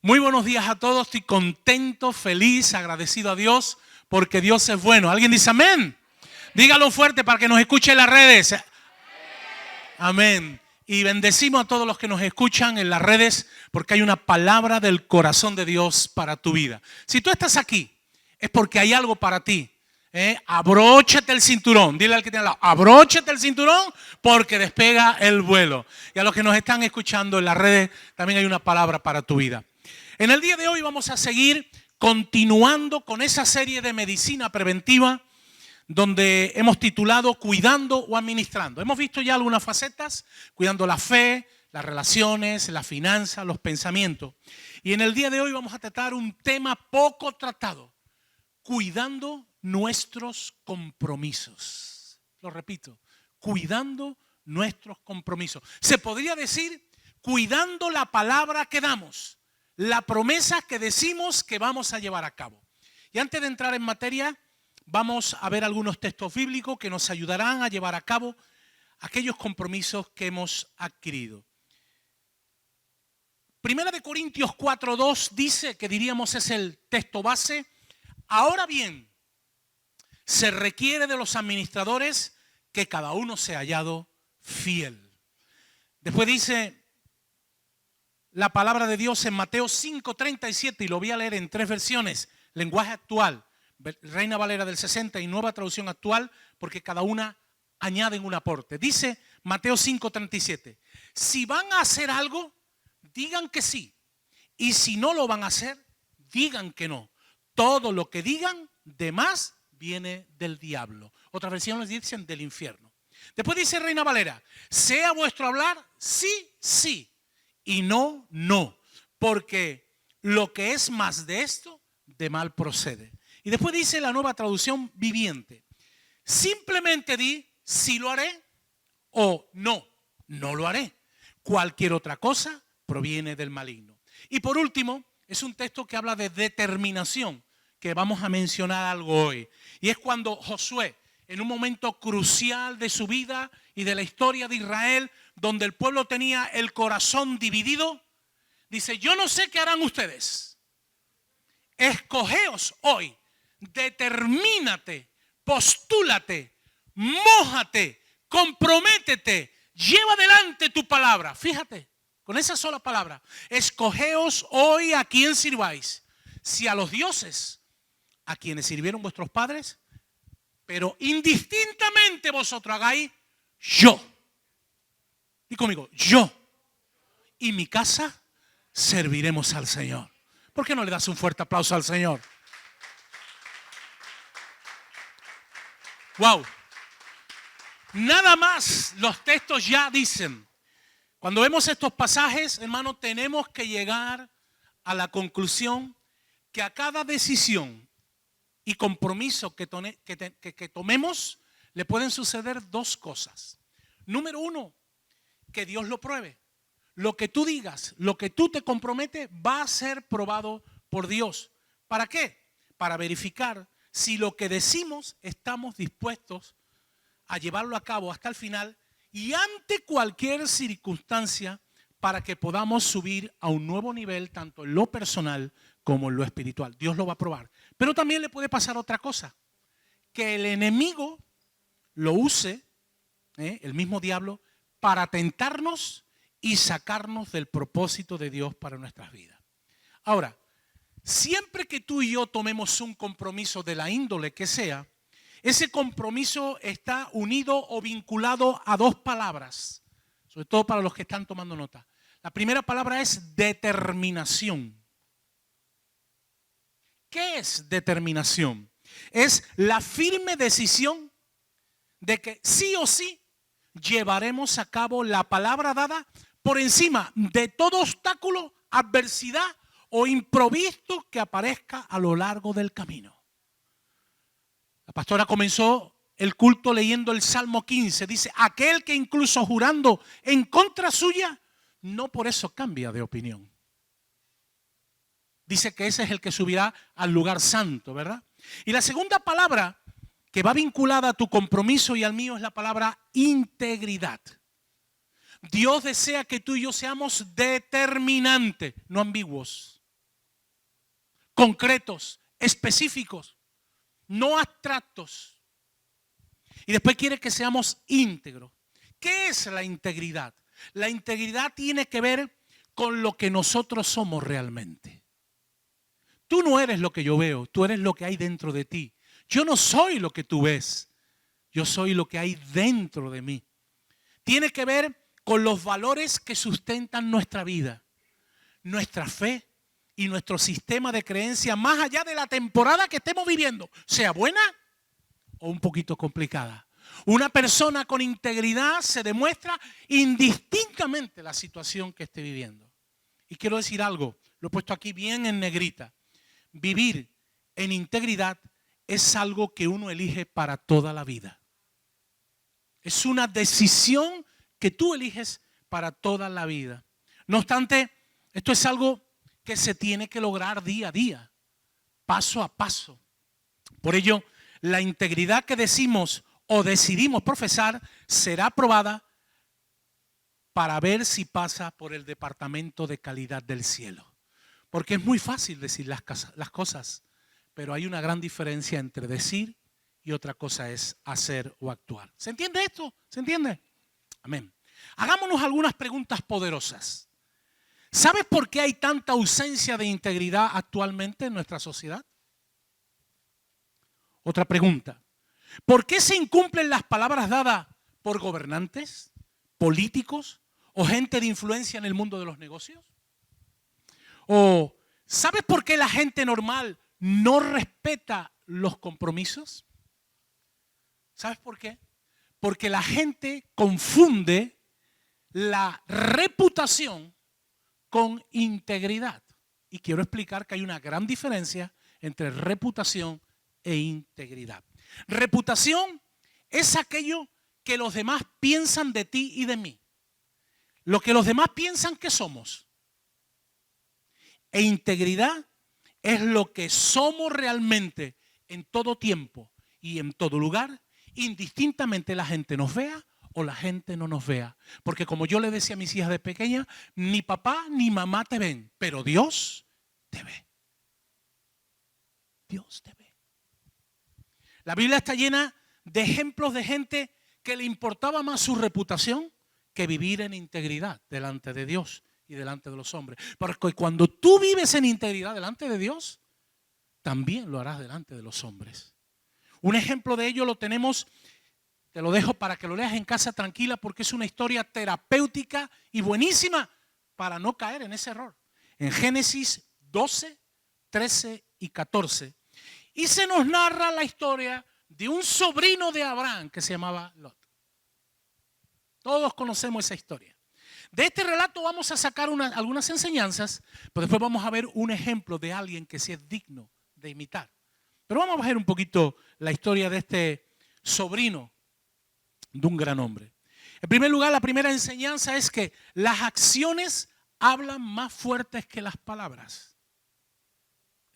Muy buenos días a todos, estoy contento, feliz, agradecido a Dios porque Dios es bueno. ¿Alguien dice amén? Dígalo fuerte para que nos escuchen en las redes. Amén. Y bendecimos a todos los que nos escuchan en las redes porque hay una palabra del corazón de Dios para tu vida. Si tú estás aquí, es porque hay algo para ti. Abróchate el cinturón. Dile al que tiene al lado, abróchate el cinturón porque despega el vuelo. Y a los que nos están escuchando en las redes, también hay una palabra para tu vida. En el día de hoy vamos a seguir continuando con esa serie de medicina preventiva donde hemos titulado Cuidando o Administrando. Hemos visto ya algunas facetas, cuidando la fe, las relaciones, las finanzas, los pensamientos. Y en el día de hoy vamos a tratar un tema poco tratado, cuidando nuestros compromisos. Lo repito, cuidando nuestros compromisos. Se podría decir, cuidando la palabra que damos, la promesa que decimos que vamos a llevar a cabo. Y antes de entrar en materia, vamos a ver algunos textos bíblicos que nos ayudarán a llevar a cabo aquellos compromisos que hemos adquirido. Primera de Corintios 4:2 dice, que diríamos es el texto base: ahora bien, se requiere de los administradores que cada uno sea hallado fiel. Después dice la palabra de Dios en Mateo 5:37, y lo voy a leer en 3 versiones, lenguaje actual, Reina Valera del 60 y Nueva Traducción Actual, porque cada una añade un aporte. Dice Mateo 5:37, si van a hacer algo, digan que sí, y si no lo van a hacer, digan que no. Todo lo que digan de más viene del diablo. Otras versiones dicen del infierno. Después dice Reina Valera, sea vuestro hablar sí, sí, y no, no, porque lo que es más de esto, de mal procede. Y después dice la Nueva Traducción Viviente, simplemente di sí lo haré o no, no lo haré. Cualquier otra cosa proviene del maligno. Y por último, es un texto que habla de determinación, que vamos a mencionar algo hoy. Y es cuando Josué, en un momento crucial de su vida y de la historia de Israel, donde el pueblo tenía el corazón dividido, dice, yo no sé qué harán ustedes. Escogeos hoy, determínate, postúlate, mójate, comprométete, lleva adelante tu palabra. Fíjate, con esa sola palabra, escogeos hoy a quién sirváis. Si a los dioses a quienes sirvieron vuestros padres, pero indistintamente vosotros hagáis, yo. Y conmigo, yo y mi casa serviremos al Señor. ¿Por qué no le das un fuerte aplauso al Señor? Wow. Nada más los textos ya dicen. Cuando vemos estos pasajes, hermano, tenemos que llegar a la conclusión que a cada decisión y compromiso que tomemos le pueden suceder 2 cosas. Número 1, que Dios lo pruebe. Lo que tú digas, lo que tú te comprometes va a ser probado por Dios. ¿Para qué? Para verificar si lo que decimos estamos dispuestos a llevarlo a cabo hasta el final y ante cualquier circunstancia, para que podamos subir a un nuevo nivel tanto en lo personal como en lo espiritual. Dios lo va a probar. Pero también le puede pasar otra cosa, que el enemigo lo use, el mismo diablo, para tentarnos y sacarnos del propósito de Dios para nuestras vidas. Ahora, siempre que tú y yo tomemos un compromiso de la índole que sea, ese compromiso está unido o vinculado a 2 palabras, sobre todo para los que están tomando nota. La primera palabra es determinación. ¿Qué es determinación? Es la firme decisión de que sí o sí llevaremos a cabo la palabra dada por encima de todo obstáculo, adversidad o imprevisto que aparezca a lo largo del camino. La pastora comenzó el culto leyendo el Salmo 15. Dice, aquel que incluso jurando en contra suya, no por eso cambia de opinión. Dice que ese es el que subirá al lugar santo, ¿verdad? Y la segunda palabra que va vinculada a tu compromiso y al mío es la palabra integridad. Dios desea que tú y yo seamos determinantes, no ambiguos. concretos, específicos, no abstractos. Y después quiere que seamos íntegros. ¿Qué es la integridad? La integridad tiene que ver con lo que nosotros somos realmente. Tú no eres lo que yo veo, tú eres lo que hay dentro de ti. Yo no soy lo que tú ves, yo soy lo que hay dentro de mí. Tiene que ver con los valores que sustentan nuestra vida, nuestra fe y nuestro sistema de creencia, más allá de la temporada que estemos viviendo, sea buena o un poquito complicada. Una persona con integridad se demuestra indistintamente la situación que esté viviendo. Y quiero decir algo, lo he puesto aquí bien en negrita. Vivir en integridad es algo que uno elige para toda la vida. Es una decisión que tú eliges para toda la vida. No obstante, esto es algo que se tiene que lograr día a día, paso a paso. Por ello, la integridad que decimos o decidimos profesar será aprobada para ver si pasa por el departamento de calidad del cielo. Porque es muy fácil decir las cosas, pero hay una gran diferencia entre decir y otra cosa es hacer o actuar. ¿Se entiende esto? ¿Se entiende? Amén. Hagámonos algunas preguntas poderosas. ¿Sabes por qué hay tanta ausencia de integridad actualmente en nuestra sociedad? Otra pregunta. ¿Por qué se incumplen las palabras dadas por gobernantes, políticos o gente de influencia en el mundo de los negocios? ¿O sabes por qué la gente normal no respeta los compromisos? ¿Sabes por qué? Porque la gente confunde la reputación con integridad. Y quiero explicar que hay una gran diferencia entre reputación e integridad. Reputación es aquello que los demás piensan de ti y de mí. Lo que los demás piensan que somos. E integridad es lo que somos realmente en todo tiempo y en todo lugar, indistintamente la gente nos vea o la gente no nos vea. Porque como yo le decía a mis hijas de pequeña, ni papá ni mamá te ven, pero Dios te ve. Dios te ve. La Biblia está llena de ejemplos de gente que le importaba más su reputación que vivir en integridad delante de Dios y delante de los hombres. Porque cuando tú vives en integridad delante de Dios, también lo harás delante de los hombres. Un ejemplo de ello lo tenemos, te lo dejo para que lo leas en casa tranquila porque es una historia terapéutica y buenísima para no caer en ese error. En Génesis 12, 13 y 14. Y se nos narra la historia de un sobrino de Abraham que se llamaba Lot. Todos conocemos esa historia. De este relato vamos a sacar algunas enseñanzas, pero después vamos a ver un ejemplo de alguien que sí es digno de imitar. Pero vamos a ver un poquito la historia de este sobrino de un gran hombre. En primer lugar, la primera enseñanza es que las acciones hablan más fuertes que las palabras.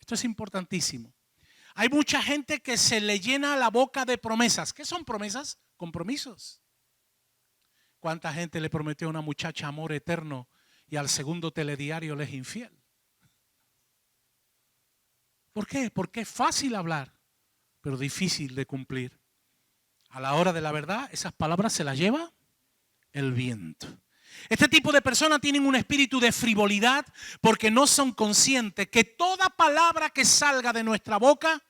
Esto es importantísimo. Hay mucha gente que se le llena la boca de promesas. ¿Qué son promesas? Compromisos. ¿Cuánta gente le prometió a una muchacha amor eterno y al segundo telediario le es infiel? ¿Por qué? Porque es fácil hablar, pero difícil de cumplir. A la hora de la verdad, esas palabras se las lleva el viento. Este tipo de personas tienen un espíritu de frivolidad porque no son conscientes que toda palabra que salga de nuestra boca,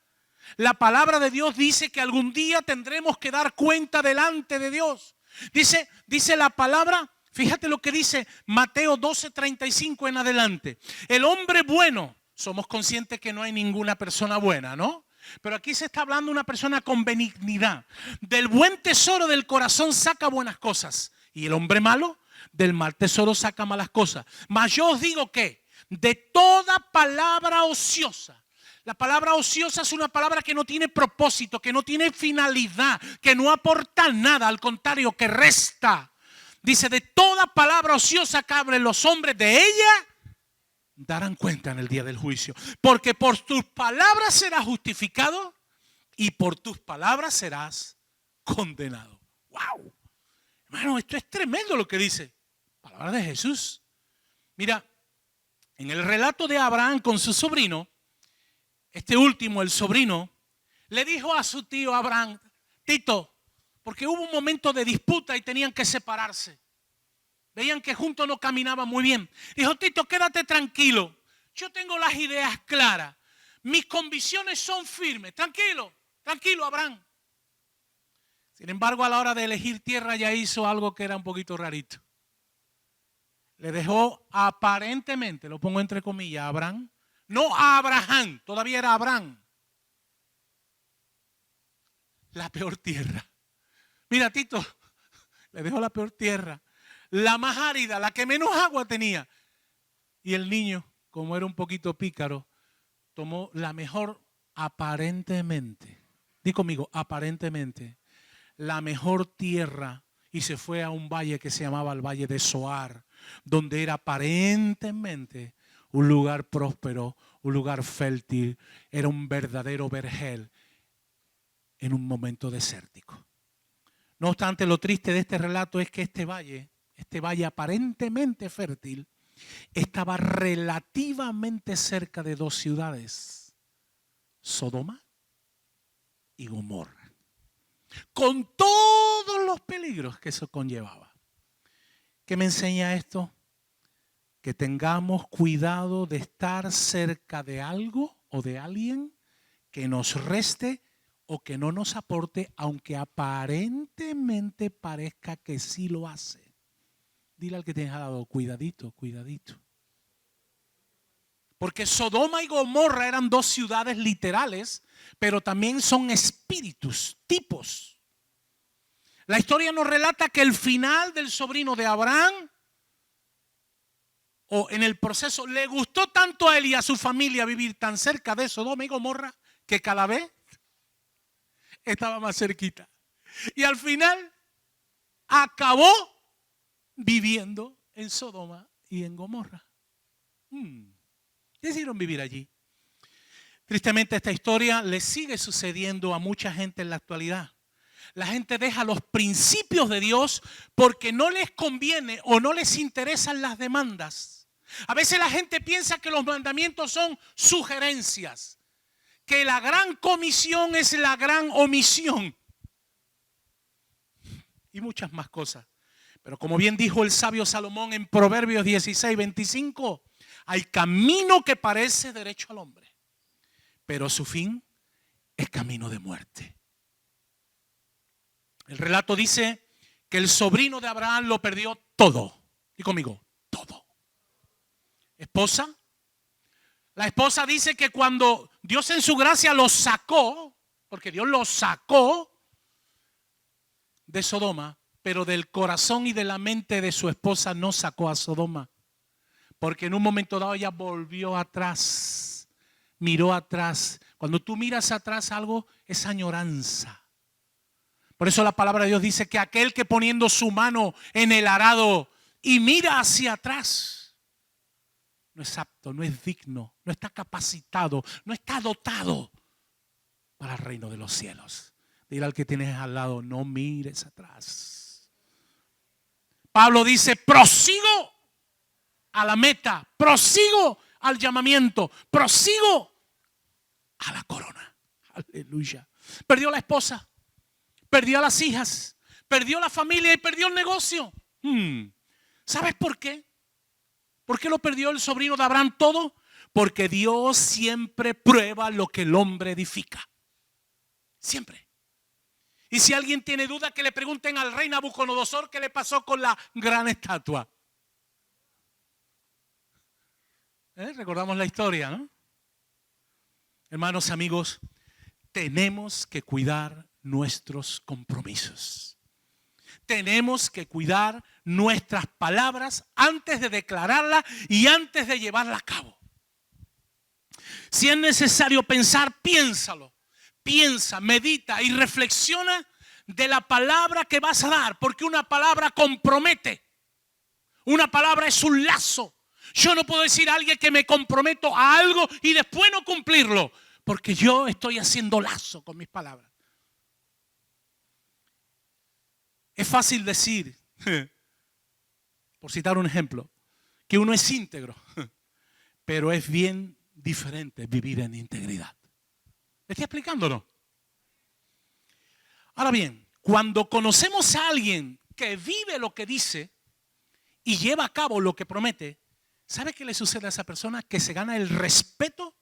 la palabra de Dios dice que algún día tendremos que dar cuenta delante de Dios. Dice la palabra, fíjate lo que dice Mateo 12:35 en adelante. El hombre bueno, somos conscientes que no hay ninguna persona buena, ¿no? Pero aquí se está hablando de una persona con benignidad. Del buen tesoro del corazón saca buenas cosas. Y el hombre malo, del mal tesoro saca malas cosas. Mas yo os digo que de toda palabra ociosa. La palabra ociosa es una palabra que no tiene propósito, que no tiene finalidad, que no aporta nada, al contrario, que resta. Dice, de toda palabra ociosa que hablen los hombres, de ella darán cuenta en el día del juicio. Porque por tus palabras serás justificado y por tus palabras serás condenado. ¡Wow! Hermano, esto es tremendo lo que dice. Palabra de Jesús. Mira, en el relato de Abraham con su sobrino, este último, el sobrino, le dijo a su tío Abraham, Tito, porque hubo un momento de disputa y tenían que separarse. Veían que juntos no caminaban muy bien. Dijo, Tito, quédate tranquilo. Yo tengo las ideas claras. Mis convicciones son firmes. Tranquilo, tranquilo, Abraham. Sin embargo, a la hora de elegir tierra ya hizo algo que era un poquito rarito. Le dejó aparentemente, lo pongo entre comillas, a Abraham. No a Abraham, todavía era Abraham. La peor tierra. Mira, Tito, le dejó la peor tierra. La más árida, la que menos agua tenía. Y el niño, como era un poquito pícaro, tomó la mejor aparentemente. Di conmigo, aparentemente. La mejor tierra y se fue a un valle que se llamaba el Valle de Zoar, donde era aparentemente un lugar próspero, un lugar fértil, era un verdadero vergel en un momento desértico. No obstante, lo triste de este relato es que este valle aparentemente fértil, estaba relativamente cerca de dos ciudades, Sodoma y Gomorra, con todos los peligros que eso conllevaba. ¿Qué me enseña esto? Que tengamos cuidado de estar cerca de algo o de alguien que nos reste o que no nos aporte, aunque aparentemente parezca que sí lo hace. Dile al que tienes al lado, cuidadito, cuidadito. Porque Sodoma y Gomorra eran dos ciudades literales, pero también son espíritus, tipos. La historia nos relata que el final del sobrino de Abraham, o en el proceso, le gustó tanto a él y a su familia vivir tan cerca de Sodoma y Gomorra, que cada vez estaba más cerquita. Y al final acabó viviendo en Sodoma y en Gomorra. Decidieron vivir allí. Tristemente esta historia le sigue sucediendo a mucha gente en la actualidad. La gente deja los principios de Dios porque no les conviene o no les interesan las demandas. A veces la gente piensa que los mandamientos son sugerencias, que la gran comisión es la gran omisión y muchas más cosas. Pero como bien dijo el sabio Salomón en Proverbios 16:25, hay camino que parece derecho al hombre, pero su fin es camino de muerte. El relato dice que el sobrino de Abraham lo perdió todo. Y conmigo, todo. Esposa. La esposa dice que cuando Dios en su gracia lo sacó, porque Dios lo sacó de Sodoma, pero del corazón y de la mente de su esposa no sacó a Sodoma. Porque en un momento dado ella volvió atrás, miró atrás. Cuando tú miras atrás algo, es añoranza. Por eso la palabra de Dios dice que aquel que poniendo su mano en el arado y mira hacia atrás, no es apto, no es digno, no está capacitado, no está dotado para el reino de los cielos. Dile al que tienes al lado, no mires atrás. Pablo dice, prosigo a la meta, prosigo al llamamiento, prosigo a la corona. Aleluya. Perdió la esposa, perdió a las hijas, perdió la familia y perdió el negocio. ¿Sabes por qué? ¿Por qué lo perdió el sobrino de Abraham todo? Porque Dios siempre prueba lo que el hombre edifica. Siempre. Y si alguien tiene duda, que le pregunten al rey Nabucodonosor qué le pasó con la gran estatua. Recordamos la historia, ¿no? Hermanos, amigos, tenemos que cuidar nuestros compromisos. Tenemos que cuidar nuestras palabras antes de declararlas y antes de llevarlas a cabo. Si es necesario pensar, piénsalo. Piensa, medita y reflexiona de la palabra que vas a dar, porque una palabra compromete. Una palabra es un lazo. Yo no puedo decir a alguien que me comprometo a algo y después no cumplirlo, porque yo estoy haciendo lazo con mis palabras. Es fácil decir, por citar un ejemplo, que uno es íntegro, pero es bien diferente vivir en integridad. ¿Me estoy explicando o no? Ahora bien, cuando conocemos a alguien que vive lo que dice y lleva a cabo lo que promete, ¿sabe qué le sucede a esa persona? Que se gana el respeto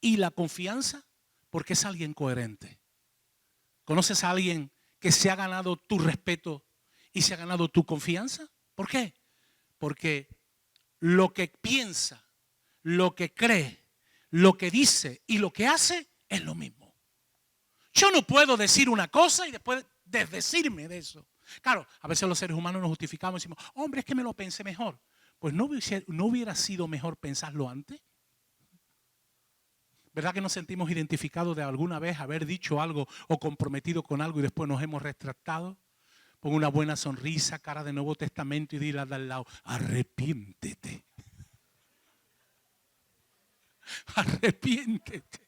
y la confianza porque es alguien coherente. ¿Conoces a alguien que se ha ganado tu respeto y se ha ganado tu confianza? ¿Por qué? Porque lo que piensa, lo que cree, lo que dice y lo que hace es lo mismo. Yo no puedo decir una cosa y después desdecirme de eso. Claro, a veces los seres humanos nos justificamos y decimos, hombre, es que me lo pensé mejor. Pues no hubiera sido mejor pensarlo antes. ¿Verdad que nos sentimos identificados de alguna vez haber dicho algo o comprometido con algo y después nos hemos retractado? Pon una buena sonrisa, cara de Nuevo Testamento y dile al lado, arrepiéntete. Arrepiéntete.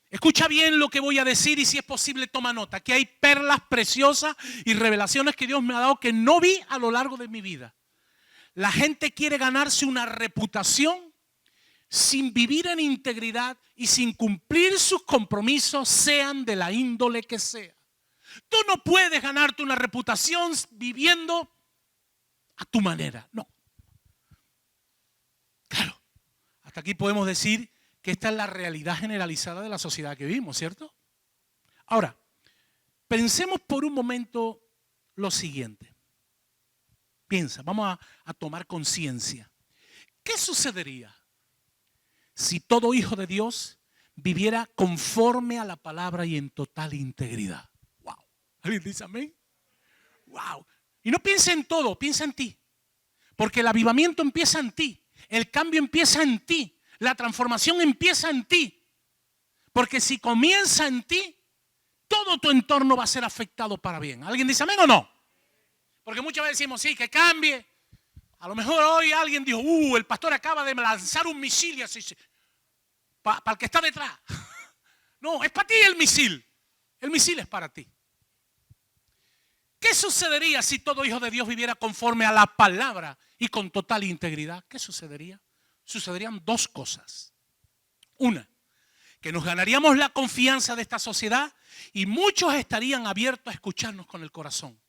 Escucha bien lo que voy a decir y si es posible toma nota, que hay perlas preciosas y revelaciones que Dios me ha dado que no vi a lo largo de mi vida. La gente quiere ganarse una reputación sin vivir en integridad y sin cumplir sus compromisos, sean de la índole que sea. Tú no puedes ganarte una reputación viviendo a tu manera, no. Claro, hasta aquí podemos decir que esta es la realidad generalizada de la sociedad que vivimos, ¿cierto? Ahora, pensemos por un momento lo siguiente. Piensa, vamos a tomar conciencia. ¿Qué sucedería si todo hijo de Dios viviera conforme a la palabra y en total integridad? Wow. ¿Alguien dice amén? Wow. Y no piensa en todo, piensa en ti. Porque el avivamiento empieza en ti. El cambio empieza en ti. La transformación empieza en ti. Porque si comienza en ti, todo tu entorno va a ser afectado para bien. ¿Alguien dice amén o no? Porque muchas veces decimos, sí, que cambie. A lo mejor hoy alguien dijo, el pastor acaba de lanzar un misil y así, para el que está detrás. No, es para ti el misil. El misil es para ti. ¿Qué sucedería si todo hijo de Dios viviera conforme a la palabra y con total integridad? ¿Qué sucedería? Sucederían dos cosas. Una, que nos ganaríamos la confianza de esta sociedad y muchos estarían abiertos a escucharnos con el corazón.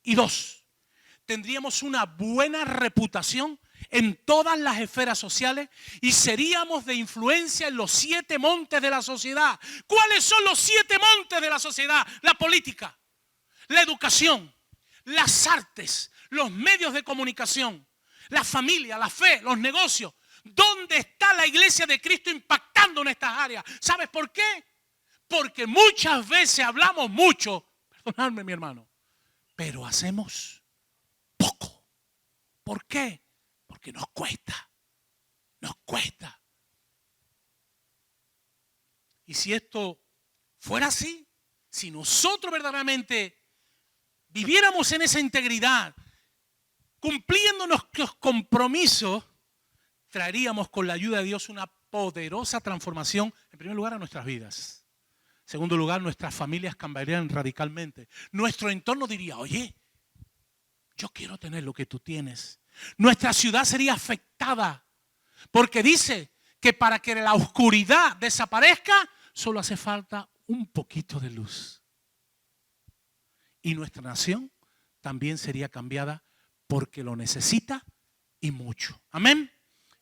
Y dos, tendríamos una buena reputación en todas las esferas sociales y seríamos de influencia en los 7 montes de la sociedad. ¿Cuáles son los 7 montes de la sociedad? La política, la educación, las artes, los medios de comunicación, la familia, la fe, los negocios. ¿Dónde está la iglesia de Cristo impactando en estas áreas? ¿Sabes por qué? Porque muchas veces hablamos mucho, perdonadme mi hermano, pero hacemos poco. ¿Por qué? Porque nos cuesta. Nos cuesta. Y si esto fuera así, si nosotros verdaderamente viviéramos en esa integridad, cumpliendo nuestros compromisos, traeríamos con la ayuda de Dios una poderosa transformación, en primer lugar, a nuestras vidas. En segundo lugar, nuestras familias cambiarían radicalmente. Nuestro entorno diría, oye, yo quiero tener lo que tú tienes. Nuestra ciudad sería afectada porque dice que para que la oscuridad desaparezca, solo hace falta un poquito de luz. Y nuestra nación también sería cambiada porque lo necesita y mucho. Amén.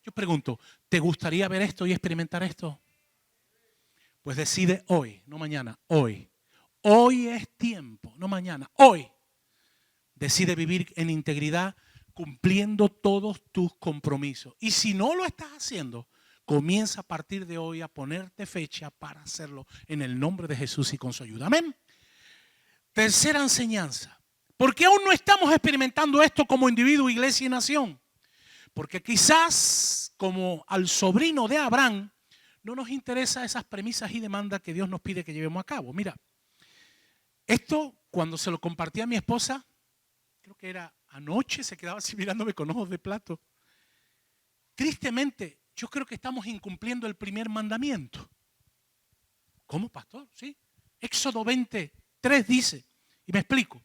Yo pregunto, ¿te gustaría ver esto y experimentar esto? Pues decide hoy, no mañana, hoy. Hoy es tiempo, no mañana, hoy. Decide vivir en integridad cumpliendo todos tus compromisos. Y si no lo estás haciendo, comienza a partir de hoy a ponerte fecha para hacerlo en el nombre de Jesús y con su ayuda. Amén. Tercera enseñanza. ¿Por qué aún no estamos experimentando esto como individuo, iglesia y nación? Porque quizás como al sobrino de Abraham no nos interesa esas premisas y demandas que Dios nos pide que llevemos a cabo. Mira, esto cuando se lo compartí a mi esposa, creo que era anoche, se quedaba así mirándome con ojos de plato. Tristemente, yo creo que estamos incumpliendo el primer mandamiento. ¿Cómo, pastor? Sí. Éxodo 23 dice, y me explico.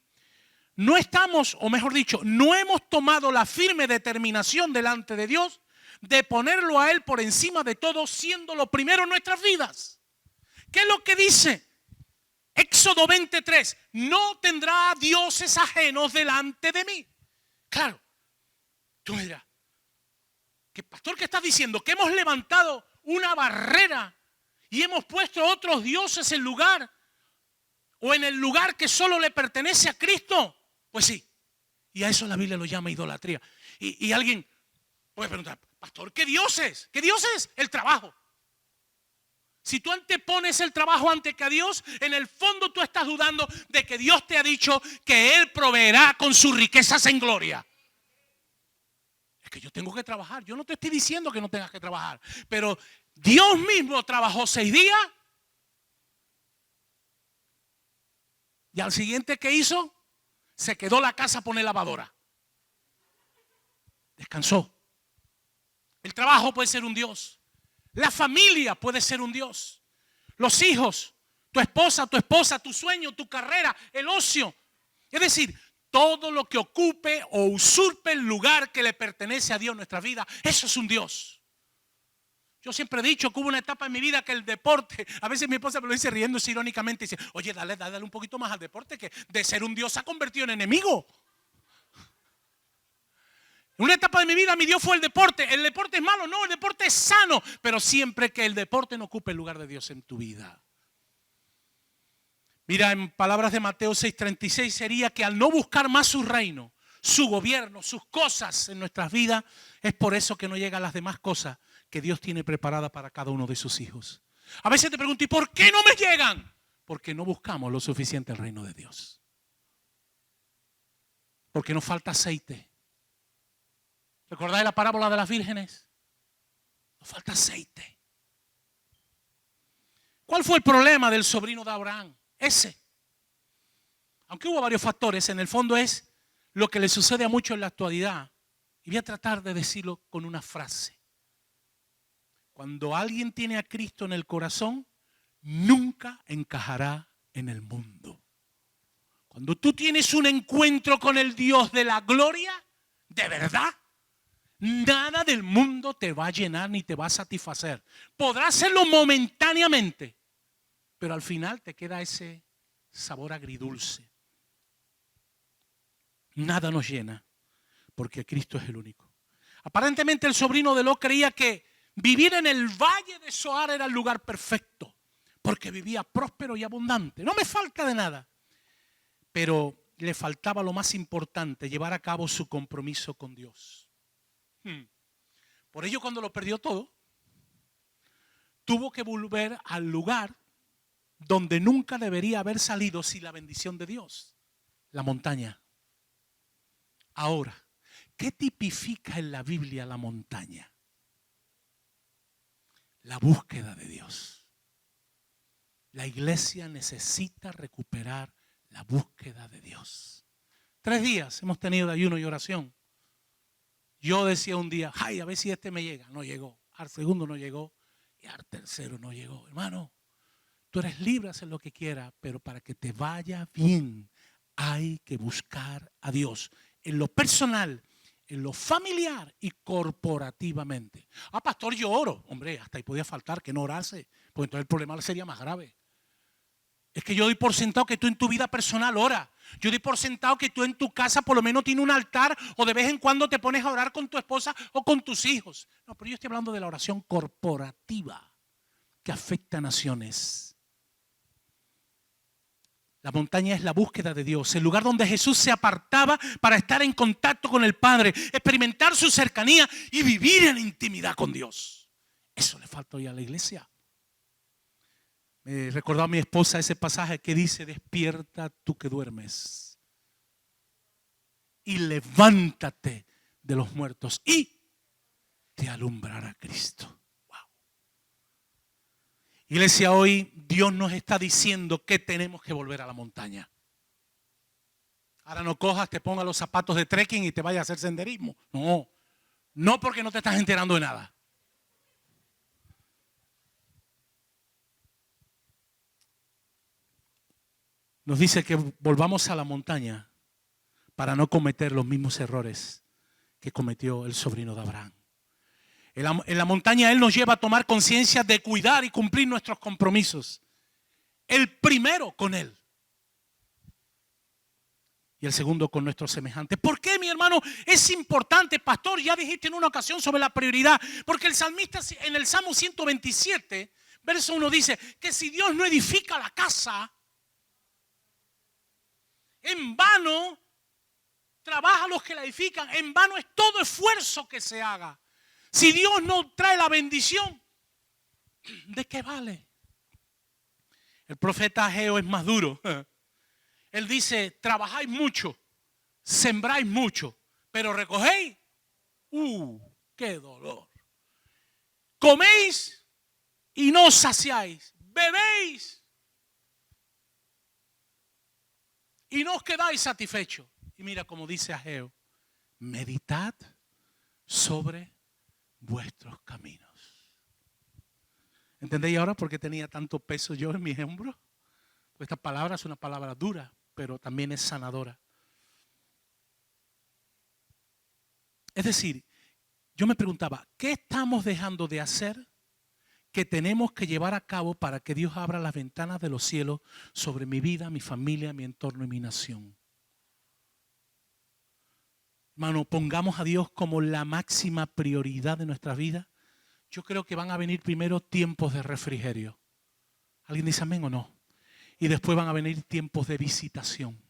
No estamos, o mejor dicho, no hemos tomado la firme determinación delante de Dios de ponerlo a Él por encima de todo, siendo lo primero en nuestras vidas. ¿Qué es lo que dice? Éxodo 23, no tendrá dioses ajenos delante de mí. Claro, tú me dirás, ¿qué pastor que estás diciendo? ¿Que hemos levantado una barrera y hemos puesto otros dioses en lugar o en el lugar que solo le pertenece a Cristo? Pues sí, y a eso la Biblia lo llama idolatría. Y alguien puede preguntar, pastor, ¿qué dioses? ¿Qué dioses? El trabajo. Si tú antepones el trabajo antes que a Dios, en el fondo tú estás dudando de que Dios te ha dicho que Él proveerá con sus riquezas en gloria. Es que yo tengo que trabajar. Yo no te estoy diciendo que no tengas que trabajar. Pero Dios mismo trabajó 6 días. Y al siguiente que hizo, se quedó la casa a poner lavadora. Descansó. El trabajo puede ser un Dios. La familia puede ser un Dios. Los hijos, tu esposa, tu sueño, tu carrera, el ocio. Es decir, todo lo que ocupe o usurpe el lugar que le pertenece a Dios en nuestra vida, eso es un Dios. Yo siempre he dicho que hubo una etapa en mi vida que el deporte, a veces mi esposa me lo dice riéndose irónicamente, dice, oye, dale un poquito más al deporte, que de ser un Dios se ha convertido en enemigo. En una etapa de mi vida mi Dios fue el deporte. ¿El deporte es malo? No, el deporte es sano. Pero siempre que el deporte no ocupe el lugar de Dios en tu vida. Mira, en palabras de Mateo 6:36 sería que al no buscar más su reino, su gobierno, sus cosas en nuestras vidas, es por eso que no llegan las demás cosas que Dios tiene preparadas para cada uno de sus hijos. A veces te pregunto, ¿y por qué no me llegan? Porque no buscamos lo suficiente el reino de Dios. Porque nos falta aceite. ¿Recordáis la parábola de las vírgenes? Nos falta aceite. ¿Cuál fue el problema del sobrino de Abraham? Ese. Aunque hubo varios factores, en el fondo es lo que le sucede a muchos en la actualidad. Y voy a tratar de decirlo con una frase. Cuando alguien tiene a Cristo en el corazón, nunca encajará en el mundo. Cuando tú tienes un encuentro con el Dios de la gloria, de verdad, nada del mundo te va a llenar ni te va a satisfacer. Podrás hacerlo momentáneamente, pero al final te queda ese sabor agridulce. Nada nos llena, porque Cristo es el único. Aparentemente el sobrino de Lot creía que vivir en el valle de Zoar era el lugar perfecto, porque vivía próspero y abundante. No me falta de nada. Pero le faltaba lo más importante, llevar a cabo su compromiso con Dios. Por ello, cuando lo perdió todo, tuvo que volver al lugar donde nunca debería haber salido sin la bendición de Dios, la montaña. Ahora, ¿qué tipifica en la Biblia la montaña? La búsqueda de Dios. La iglesia necesita recuperar la búsqueda de Dios. 3 días hemos tenido de ayuno y oración. Yo decía un día, ay, a ver si este me llega. No llegó. Al segundo no llegó. Y al tercero no llegó. Hermano, tú eres libre de hacer lo que quieras, pero para que te vaya bien, hay que buscar a Dios. En lo personal, en lo familiar y corporativamente. Ah, pastor, yo oro. Hombre, hasta ahí podía faltar que no orase, porque entonces el problema sería más grave. Es que yo doy por sentado que tú en tu vida personal oras. Yo doy por sentado que tú en tu casa por lo menos tienes un altar o de vez en cuando te pones a orar con tu esposa o con tus hijos. No, pero yo estoy hablando de la oración corporativa que afecta a naciones. La montaña es la búsqueda de Dios, el lugar donde Jesús se apartaba para estar en contacto con el Padre, experimentar su cercanía y vivir en intimidad con Dios. Eso le falta hoy a la iglesia. Me recordó a mi esposa ese pasaje que dice, despierta tú que duermes y levántate de los muertos y te alumbrará Cristo. Wow. Iglesia, hoy Dios nos está diciendo que tenemos que volver a la montaña. Ahora no cojas, te pongas los zapatos de trekking y te vayas a hacer senderismo. No, no, porque no te estás enterando de nada. Nos dice que volvamos a la montaña para no cometer los mismos errores que cometió el sobrino de Abraham. En la montaña Él nos lleva a tomar conciencia de cuidar y cumplir nuestros compromisos. El primero con Él. Y el segundo con nuestros semejantes. ¿Por qué, mi hermano, es importante, pastor? Ya dijiste en una ocasión sobre la prioridad. Porque el salmista en el Salmo 127, verso 1 dice que si Dios no edifica la casa, en vano trabajan los que la edifican, en vano es todo esfuerzo que se haga. Si Dios no trae la bendición, ¿de qué vale? El profeta Ageo es más duro. Él dice, trabajáis mucho, sembráis mucho, pero recogéis. ¡Qué dolor! Coméis y no os saciáis. Bebéis y no os quedáis satisfechos. Y mira como dice Ageo, meditad sobre vuestros caminos. ¿Entendéis ahora por qué tenía tanto peso yo en mis hombros? Esta palabra es una palabra dura, pero también es sanadora. Es decir, yo me preguntaba, ¿qué estamos dejando de hacer que tenemos que llevar a cabo para que Dios abra las ventanas de los cielos sobre mi vida, mi familia, mi entorno y mi nación? Hermano, pongamos a Dios como la máxima prioridad de nuestra vida. Yo creo que van a venir primero tiempos de refrigerio. ¿Alguien dice amén o no? Y después van a venir tiempos de visitación.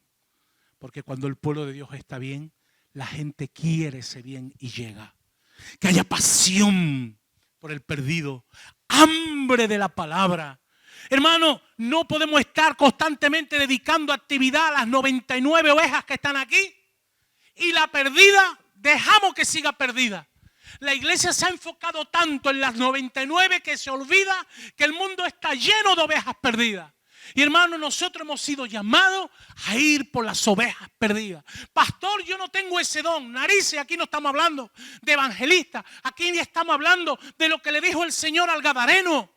Porque cuando el pueblo de Dios está bien, la gente quiere ese bien y llega. Que haya pasión por el perdido, hambre de la palabra. Hermano, no podemos estar constantemente dedicando actividad a las 99 ovejas que están aquí y la perdida dejamos que siga perdida. La iglesia se ha enfocado tanto en las 99 que se olvida que el mundo está lleno de ovejas perdidas. Y hermano, nosotros hemos sido llamados a ir por las ovejas perdidas. Pastor, yo no tengo ese don. Narices, aquí no estamos hablando de evangelista. Aquí ni estamos hablando de lo que le dijo el Señor al Gadareno.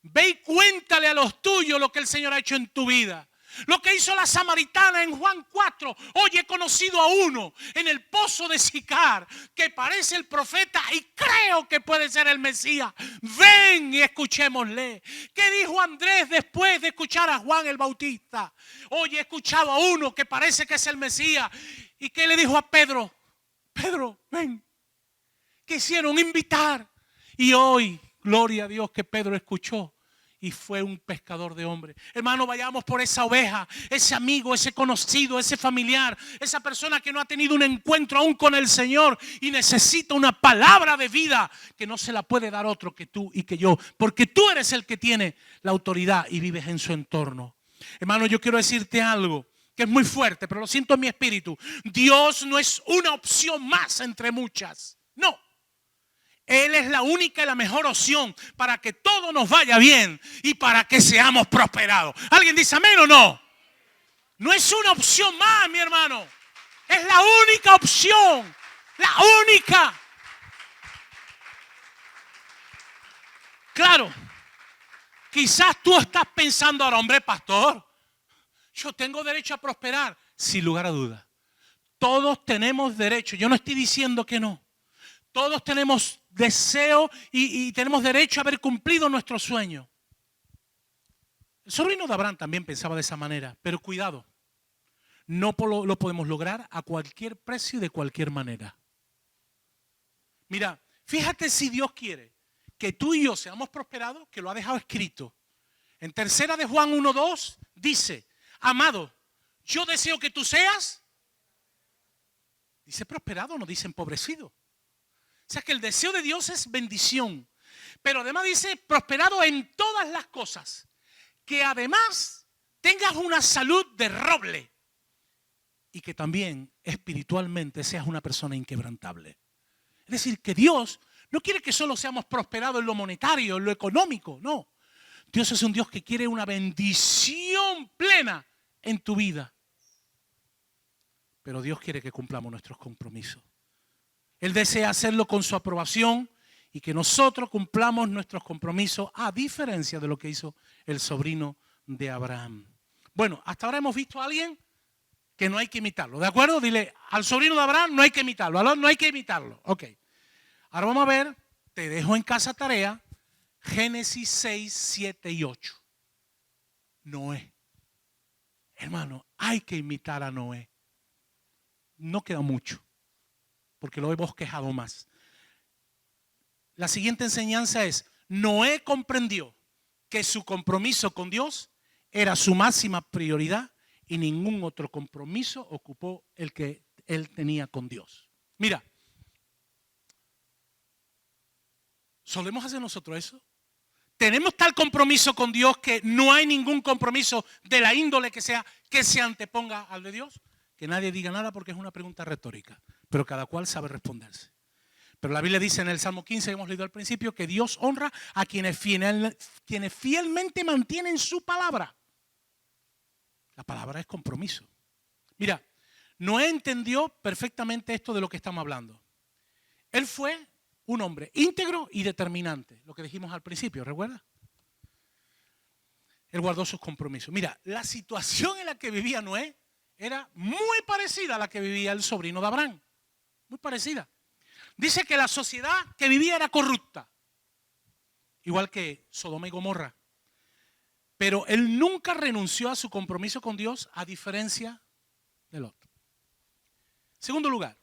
Ve y cuéntale a los tuyos lo que el Señor ha hecho en tu vida. Lo que hizo la samaritana en Juan 4. Hoy he conocido a uno en el pozo de Sicar que parece el profeta y creo que puede ser el Mesías. Ven y escuchémosle. ¿Qué dijo Andrés después de escuchar a Juan el Bautista? Hoy he escuchado a uno que parece que es el Mesías. ¿Y qué le dijo a Pedro? Pedro, ven. Quisieron invitar. Y hoy, gloria a Dios que Pedro escuchó. Y fue un pescador de hombres. Hermano, vayamos por esa oveja, ese amigo, ese conocido, ese familiar, esa persona que no ha tenido un encuentro aún con el Señor y necesita una palabra de vida que no se la puede dar otro que tú y que yo, porque tú eres el que tiene la autoridad y vives en su entorno. Hermano, yo quiero decirte algo que es muy fuerte, pero lo siento en mi espíritu. Dios no es una opción más entre muchas. No. Él es la única y la mejor opción para que todo nos vaya bien y para que seamos prosperados. ¿Alguien dice amén o no? No es una opción más, mi hermano. Es la única opción. La única. Claro. Quizás tú estás pensando ahora, hombre, pastor, yo tengo derecho a prosperar. Sin lugar a dudas. Todos tenemos derecho. Yo no estoy diciendo que no. Todos tenemos deseo y tenemos derecho a haber cumplido nuestro sueño. El sobrino de Abraham también pensaba de esa manera, pero cuidado, no lo podemos lograr a cualquier precio y de cualquier manera. Mira, fíjate si Dios quiere que tú y yo seamos prosperados, que lo ha dejado escrito. En 3 de Juan 1:2 dice, amado, yo deseo que tú seas, dice prosperado, no dice empobrecido. O sea que el deseo de Dios es bendición. Pero además dice prosperado en todas las cosas. Que además tengas una salud de roble. Y que también espiritualmente seas una persona inquebrantable. Es decir, que Dios no quiere que solo seamos prosperados en lo monetario, en lo económico. No. Dios es un Dios que quiere una bendición plena en tu vida. Pero Dios quiere que cumplamos nuestros compromisos. Él desea hacerlo con su aprobación y que nosotros cumplamos nuestros compromisos a diferencia de lo que hizo el sobrino de Abraham. Bueno, hasta ahora hemos visto a alguien que no hay que imitarlo, ¿de acuerdo? Dile, al sobrino de Abraham no hay que imitarlo, no hay que imitarlo. Ok. Ahora vamos a ver, te dejo en casa tarea, Génesis 6, 7 y 8. Noé. Hermano, hay que imitar a Noé. No queda mucho, porque lo he bosquejado más. La siguiente enseñanza es, Noé comprendió que su compromiso con Dios era su máxima prioridad y ningún otro compromiso ocupó el que él tenía con Dios. Mira, ¿solemos hacer nosotros eso? ¿Tenemos tal compromiso con Dios que no hay ningún compromiso de la índole que sea que se anteponga al de Dios? Que nadie diga nada porque es una pregunta retórica, pero cada cual sabe responderse. Pero la Biblia dice en el Salmo 15, hemos leído al principio, que Dios honra a quienes fielmente mantienen su palabra. La palabra es compromiso. Mira, Noé entendió perfectamente esto de lo que estamos hablando. Él fue un hombre íntegro y determinante, lo que dijimos al principio, ¿recuerda? Él guardó sus compromisos. Mira, la situación en la que vivía Noé era muy parecida a la que vivía el sobrino de Abraham. Muy parecida. Dice que la sociedad que vivía era corrupta, igual que Sodoma y Gomorra. Pero él nunca renunció a su compromiso con Dios, a diferencia del otro. Segundo lugar,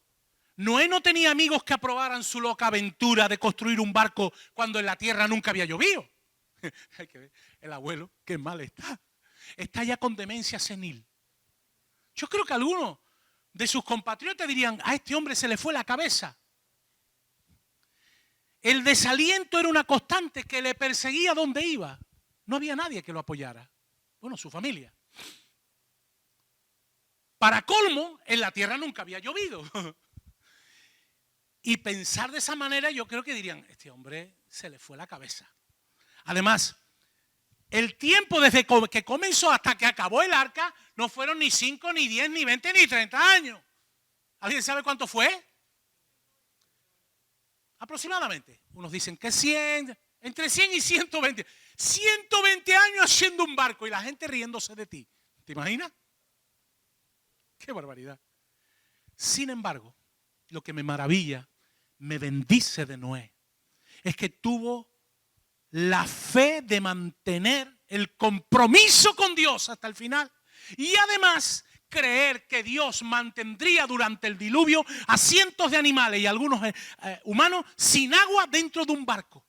Noé no tenía amigos que aprobaran su loca aventura de construir un barco cuando en la tierra nunca había llovido. Hay que ver, el abuelo, qué mal está. Está ya con demencia senil. Yo creo que algunos de sus compatriotas dirían, a este hombre se le fue la cabeza. El desaliento era una constante que le perseguía donde iba. No había nadie que lo apoyara. Bueno, su familia. Para colmo, en la tierra nunca había llovido. Y pensar de esa manera, yo creo que dirían, este hombre se le fue la cabeza. Además, el tiempo desde que comenzó hasta que acabó el arca no fueron ni 5, ni 10, ni 20, ni 30 años. ¿Alguien sabe cuánto fue? Aproximadamente. Unos dicen que 100, entre 100 y 120. 120 años haciendo un barco y la gente riéndose de ti. ¿Te imaginas? ¡Qué barbaridad! Sin embargo, lo que me maravilla, me bendice de Noé, es que tuvo la fe de mantener el compromiso con Dios hasta el final. Y además, creer que Dios mantendría durante el diluvio a cientos de animales y algunos humanos sin agua dentro de un barco.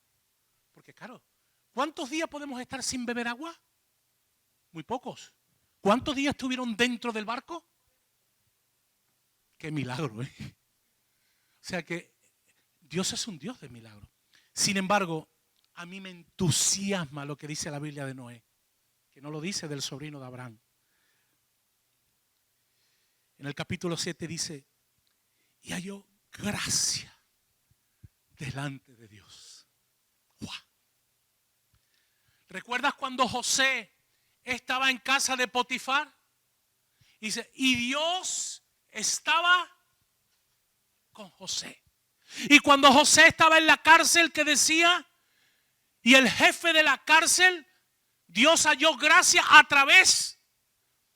Porque claro, ¿cuántos días podemos estar sin beber agua? Muy pocos. ¿Cuántos días estuvieron dentro del barco? Qué milagro, ¿eh? O sea que Dios es un Dios de milagro. Sin embargo, a mí me entusiasma lo que dice la Biblia de Noé, que no lo dice del sobrino de Abraham. En el capítulo 7 dice, y halló gracia delante de Dios. ¡Wow! ¿Recuerdas cuando José estaba en casa de Potifar? Dice, y Dios estaba con José. Y cuando José estaba en la cárcel, que decía, y el jefe de la cárcel, Dios halló gracia a través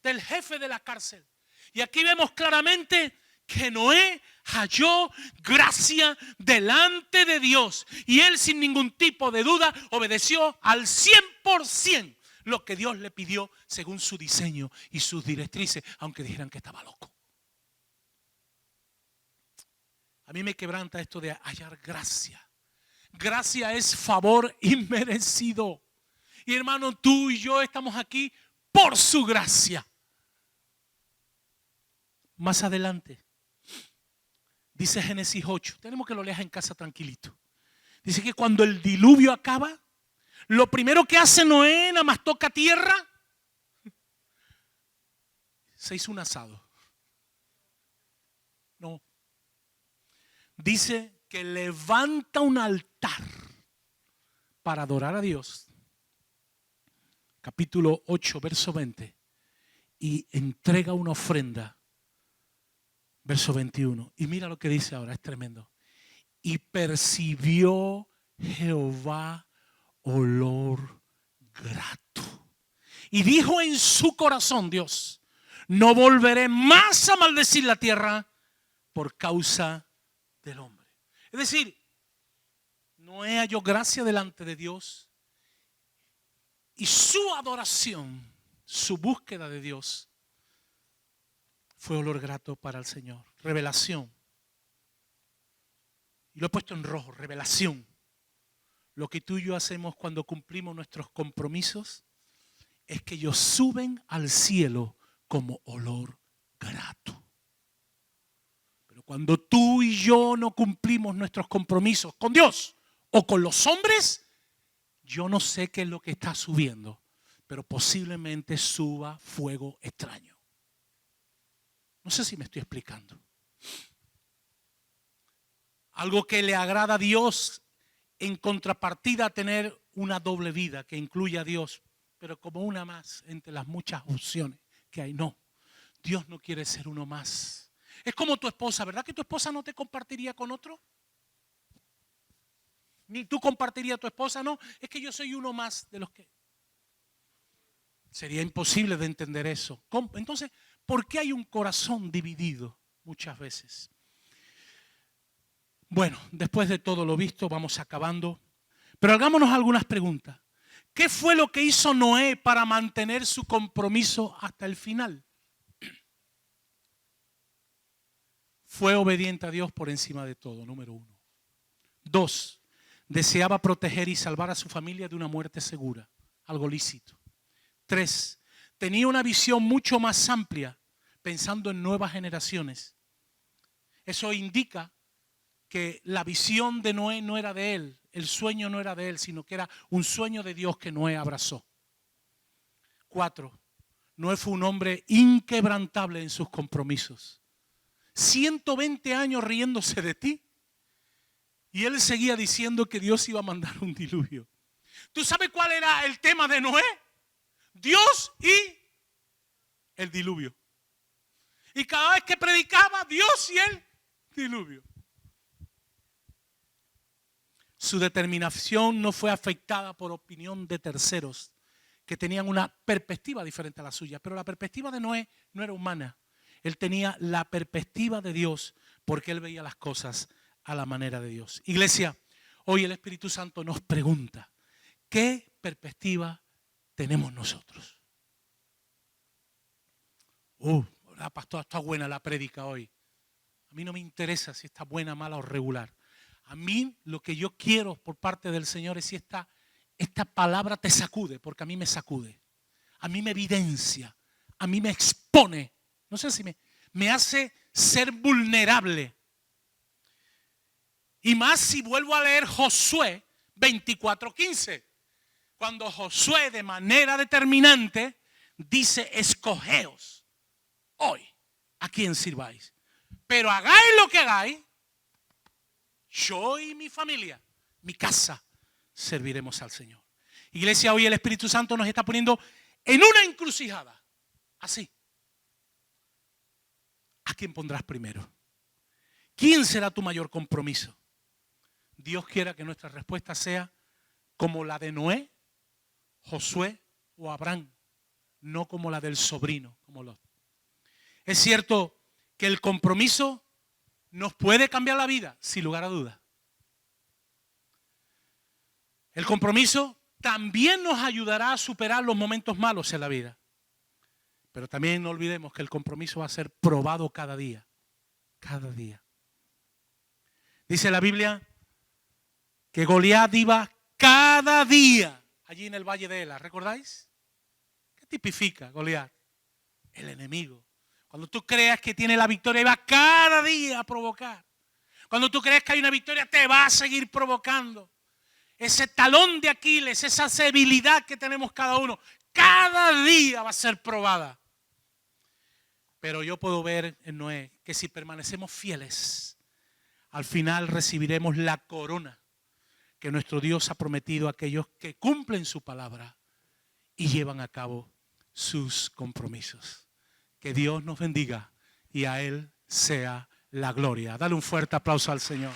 del jefe de la cárcel. Y aquí vemos claramente que Noé halló gracia delante de Dios. Y él sin ningún tipo de duda obedeció al 100% lo que Dios le pidió según su diseño y sus directrices, aunque dijeran que estaba loco. A mí me quebranta esto de hallar gracia. Gracia es favor inmerecido. Y hermano, tú y yo estamos aquí por su gracia. Más adelante, dice Génesis 8, tenemos que lo leas en casa tranquilito. Dice que cuando el diluvio acaba, lo primero que hace Noé, nada más toca tierra, se hizo un asado. No. Dice que levanta un altar para adorar a Dios. Capítulo 8, verso 20. Y entrega una ofrenda. Verso 21. Y mira lo que dice ahora, es tremendo. Y percibió Jehová olor grato. Y dijo en su corazón, Dios, no volveré más a maldecir la tierra por causa del hombre. Es decir, Noé halló gracia delante de Dios y su adoración, su búsqueda de Dios fue olor grato para el Señor. Revelación. Y lo he puesto en rojo, revelación. Lo que tú y yo hacemos cuando cumplimos nuestros compromisos es que ellos suben al cielo como olor grato. Pero cuando tú y yo no cumplimos nuestros compromisos con Dios o con los hombres, yo no sé qué es lo que está subiendo, pero posiblemente suba fuego extraño. No sé si me estoy explicando. Algo que le agrada a Dios en contrapartida a tener una doble vida que incluye a Dios, pero como una más entre las muchas opciones que hay. No, Dios no quiere ser uno más. Es como tu esposa, ¿verdad que tu esposa no te compartiría con otro? Ni tú compartirías a tu esposa, no. Es que yo soy uno más de los que... Sería imposible de entender eso. Entonces, ¿por qué hay un corazón dividido muchas veces? Bueno, después de todo lo visto, vamos acabando. Pero hagámonos algunas preguntas. ¿Qué fue lo que hizo Noé para mantener su compromiso hasta el final? Fue obediente a Dios por encima de todo, número 1. 2, deseaba proteger y salvar a su familia de una muerte segura, algo lícito. 3, tenía una visión mucho más amplia, pensando en nuevas generaciones. Eso indica que la visión de Noé no era de él, el sueño no era de él, sino que era un sueño de Dios que Noé abrazó. 4, Noé fue un hombre inquebrantable en sus compromisos. 120 años riéndose de ti y él seguía diciendo que Dios iba a mandar un diluvio. ¿Tú sabes cuál era el tema de Noé? Dios y el diluvio. Y cada vez que predicaba, Dios y el diluvio. Su determinación no fue afectada por opinión de terceros que tenían una perspectiva diferente a la suya. Pero la perspectiva de Noé no era humana. Él tenía la perspectiva de Dios porque él veía las cosas a la manera de Dios. Iglesia, hoy el Espíritu Santo nos pregunta, ¿qué perspectiva tenemos nosotros? La pastora, está buena la prédica hoy. A mí no me interesa si está buena, mala o regular. A mí lo que yo quiero por parte del Señor es si esta palabra te sacude, porque a mí me sacude. A mí me evidencia, a mí me expone. No sé si me hace ser vulnerable. Y más si vuelvo a leer Josué 24:15. Cuando Josué de manera determinante dice, escogeos hoy a quién sirváis. Pero hagáis lo que hagáis, yo y mi familia, mi casa, serviremos al Señor. Iglesia, hoy el Espíritu Santo nos está poniendo en una encrucijada. Así. ¿A quién pondrás primero? ¿Quién será tu mayor compromiso? Dios quiera que nuestra respuesta sea como la de Noé, Josué o Abraham, no como la del sobrino, como Lot. Es cierto que el compromiso nos puede cambiar la vida, sin lugar a dudas. El compromiso también nos ayudará a superar los momentos malos en la vida. Pero también no olvidemos que el compromiso va a ser probado cada día. Cada día. Dice la Biblia que Goliat iba cada día allí en el valle de Ela. ¿Recordáis? ¿Qué tipifica Goliat? El enemigo. Cuando tú creas que tiene la victoria, va cada día a provocar. Cuando tú crees que hay una victoria, te va a seguir provocando. Ese talón de Aquiles, esa debilidad que tenemos cada uno, cada día va a ser probada. Pero yo puedo ver en Noé que si permanecemos fieles, al final recibiremos la corona que nuestro Dios ha prometido a aquellos que cumplen su palabra y llevan a cabo sus compromisos. Que Dios nos bendiga y a Él sea la gloria. Dale un fuerte aplauso al Señor.